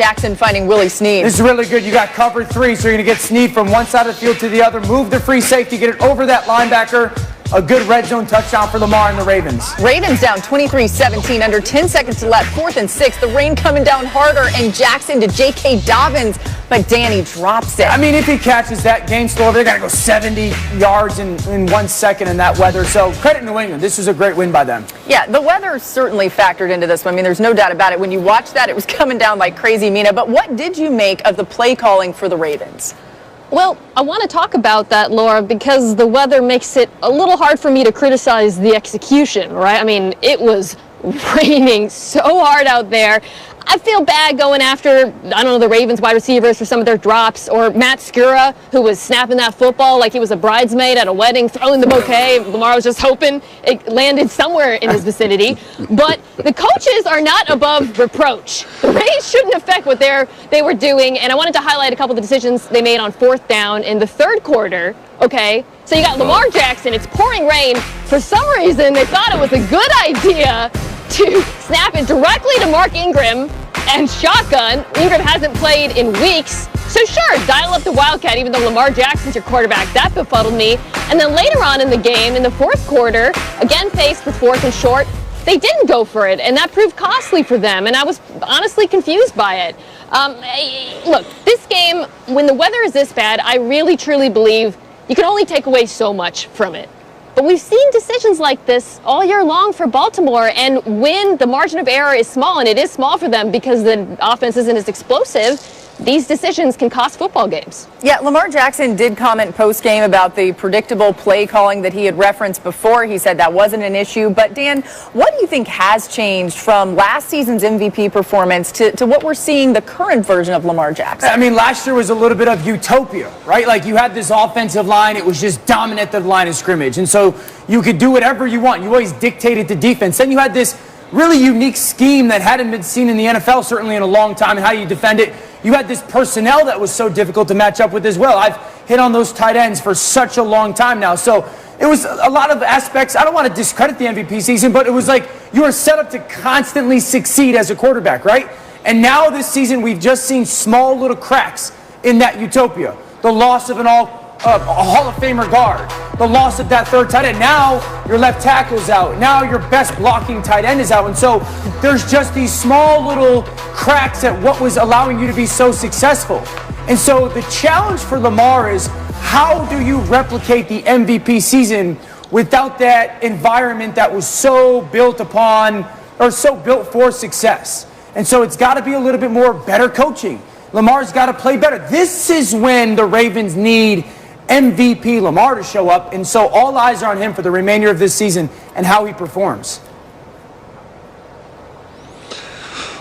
Jackson finding Willie Snead. This is really good. You got cover 3, so you're going to get Snead from one side of the field to the other, move the free safety, get it over that linebacker. A good red zone touchdown for Lamar and the Ravens. Ravens down 23-17, under 10 seconds to left, 4th and 6. The rain coming down harder, and Jackson to J.K. Dobbins, but Danny drops it. I mean, if he catches that, game's still over. They're going to go 70 yards in 1 second in that weather. So credit New England. This was a great win by them. Yeah, the weather certainly factored into this one. I mean, there's no doubt about it. When you watch that, it was coming down like crazy, Mina. But what did you make of the play calling for the Ravens? Well, I want to talk about that, Laura, because the weather makes it a little hard for me to criticize the execution, right? I mean, it was raining so hard out there. I feel bad going after, I don't know, the Ravens wide receivers for some of their drops, or Matt Skura, who was snapping that football like he was a bridesmaid at a wedding, throwing the bouquet. Lamar was just hoping it landed somewhere in his vicinity. But the coaches are not above reproach. The rain shouldn't affect what they were doing, and I wanted to highlight a couple of the decisions they made on 4th down in the 3rd quarter. Okay, so you got Lamar Jackson, it's pouring rain. For some reason, they thought it was a good idea to snap it directly to Mark Ingram and shotgun. Ingram hasn't played in weeks, so sure, dial up the Wildcat, even though Lamar Jackson's your quarterback. That befuddled me. And then later on in the game, in the 4th quarter, again faced with 4th and short, they didn't go for it, and that proved costly for them, and I was honestly confused by it. Look, this game, when the weather is this bad, I really truly believe you can only take away so much from it. But we've seen decisions like this all year long for Baltimore, and when the margin of error is small, and it is small for them because the offense isn't as explosive, these decisions can cost football games. Yeah, Lamar Jackson did comment post-game about the predictable play calling that he had referenced before. He said that wasn't an issue. But, Dan, what do you think has changed from last season's MVP performance to what we're seeing the current version of Lamar Jackson? I mean, last year was a little bit of utopia, right? Like, you had this offensive line. It was just dominant at the line of scrimmage. And so you could do whatever you want. You always dictated the defense. Then you had this really unique scheme that hadn't been seen in the NFL, certainly in a long time, and how you defend it. You had this personnel that was so difficult to match up with as well. I've hit on those tight ends for such a long time now. So it was a lot of aspects. I don't want to discredit the MVP season, but it was like you were set up to constantly succeed as a quarterback, right? And now this season, we've just seen small little cracks in that utopia. The loss of a Hall of Famer guard, the loss of that 3rd tight end. Now your left tackle's out. Now your best blocking tight end is out. And so there's just these small little cracks at what was allowing you to be so successful. And so the challenge for Lamar is, how do you replicate the MVP season without that environment that was so built upon, or so built for success? And so it's got to be a little bit more better coaching. Lamar's got to play better. This is when the Ravens need MVP Lamar to show up, and so all eyes are on him for the remainder of this season and how he performs.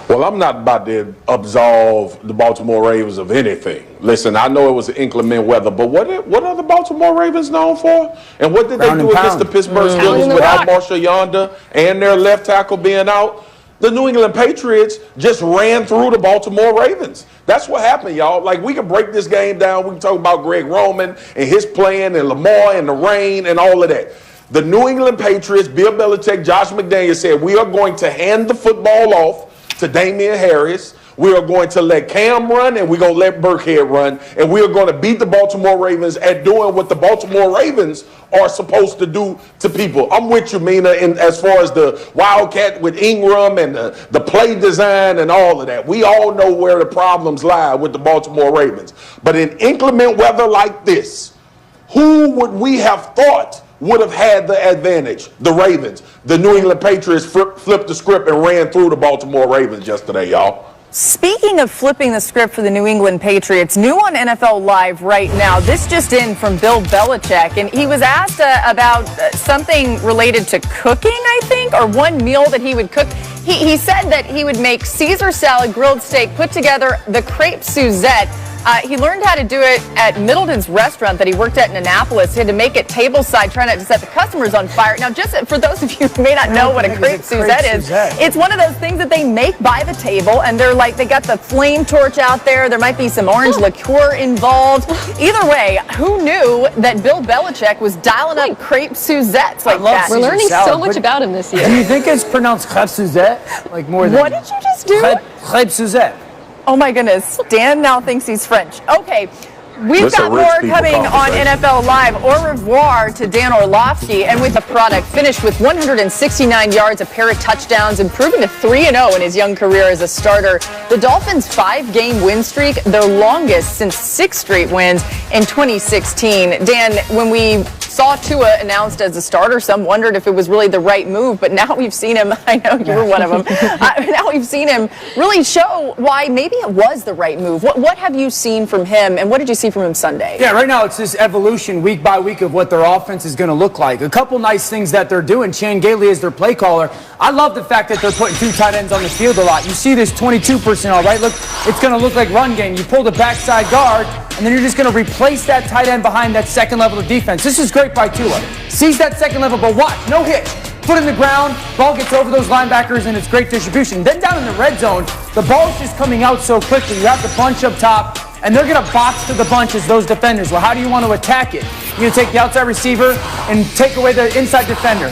Well, I'm not about to absolve the Baltimore Ravens of anything. Listen, I know it was inclement weather, but what are the Baltimore Ravens known for? And what did they do against the Pittsburgh Steelers without Marshall Yonder and their left tackle being out? The New England Patriots just ran through the Baltimore Ravens. That's what happened, y'all. Like, we can break this game down. We can talk about Greg Roman and his plan and Lamar and the rain and all of that. The New England Patriots, Bill Belichick, Josh McDaniels said, we are going to hand the football off to Damian Harris. We are going to let Cam run, and we're going to let Burkhead run, and we are going to beat the Baltimore Ravens at doing what the Baltimore Ravens are supposed to do to people. I'm with you, Mina, as far as the Wildcat with Ingram and the play design and all of that. We all know where the problems lie with the Baltimore Ravens. But in inclement weather like this, who would we have thought would have had the advantage? The Ravens. The New England Patriots flipped the script and ran through the Baltimore Ravens yesterday, y'all. Speaking of flipping the script for the New England Patriots, new on NFL Live right now, this just in from Bill Belichick, and he was asked about something related to cooking, I think, or one meal that he would cook. He said that he would make Caesar salad, grilled steak, put together the crepe Suzette. He learned how to do it at Middleton's restaurant that he worked at in Annapolis. He had to make it tableside, trying not to set the customers on fire. Now, just for those of you who may not know what a crepe Suzette is, it's one of those things that they make by the table, and they're like, they got the flame torch out there. There might be some orange liqueur involved. Either way, who knew that Bill Belichick was dialing up crepe Suzettes like that? We're learning so much about him this year. Do you think it's pronounced crepe Suzette? Like more than what did you just do? Crepe Suzette. Oh my goodness. Dan now thinks he's French. Okay. We've That's got a rich more people coming on conversation. NFL Live. Au revoir to Dan Orlovsky. And with the product, finished with 169 yards, a pair of touchdowns, improving to 3-0 in his young career as a starter. The Dolphins' 5-game win streak, their longest since 6 straight wins in 2016. Dan, when we saw Tua announced as a starter, some wondered if it was really the right move, but now we've seen him, I know you were one of them, now we've seen him really show why maybe it was the right move. What have you seen from him, and what did you see from him Sunday? Yeah, right now it's this evolution week by week of what their offense is going to look like. A couple nice things that they're doing. Chan Gailey is their play caller. I love the fact that they're putting 2 tight ends on the field a lot. You see this 22 personnel, right? Look, it's going to look like run game. You pull the backside guard, and then you're just going to replace that tight end behind that second level of defense. This is great by Tua. Sees that second level, but watch, no hit. Foot in the ground, ball gets over those linebackers, and it's great distribution. Then down in the red zone, the ball's just coming out so quickly. You have the bunch up top, and they're going to box to the bunch as those defenders. Well, how do you want to attack it? You're going to take the outside receiver and take away the inside defender.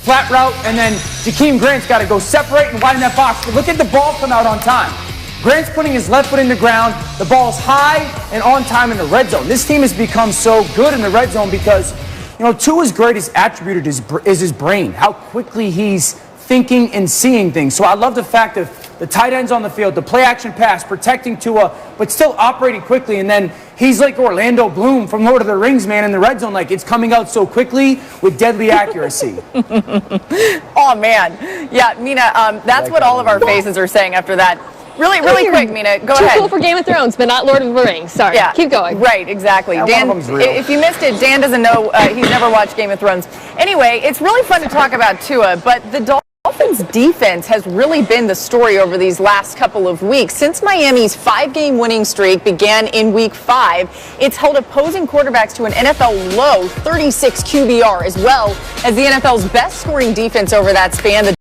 Flat route, and then Jakeem Grant's got to go separate and widen that box. But look at the ball come out on time. Grant's putting his left foot in the ground. The ball's high and on time in the red zone. This team has become so good in the red zone because, you know, Tua's greatest attribute is his brain, how quickly he's thinking and seeing things. So I love the fact of the tight ends on the field, the play action pass, protecting Tua, but still operating quickly. And then he's like Orlando Bloom from Lord of the Rings, man, in the red zone. Like, it's coming out so quickly with deadly accuracy. Oh, man. Yeah, Mina, that's what all of our faces are saying after that. Really quick, Mina, go ahead. Too cool for Game of Thrones, but not Lord of the Rings. Sorry, yeah, keep going. Right, exactly. Yeah, Dan, one of them's real. if you missed it, Dan doesn't know, he's never watched Game of Thrones. Anyway, it's really fun to talk about Tua, but the Dolphins' defense has really been the story over these last couple of weeks. Since Miami's 5-game winning streak began in Week 5, it's held opposing quarterbacks to an NFL low 36 QBR, as well as the NFL's best scoring defense over that span. The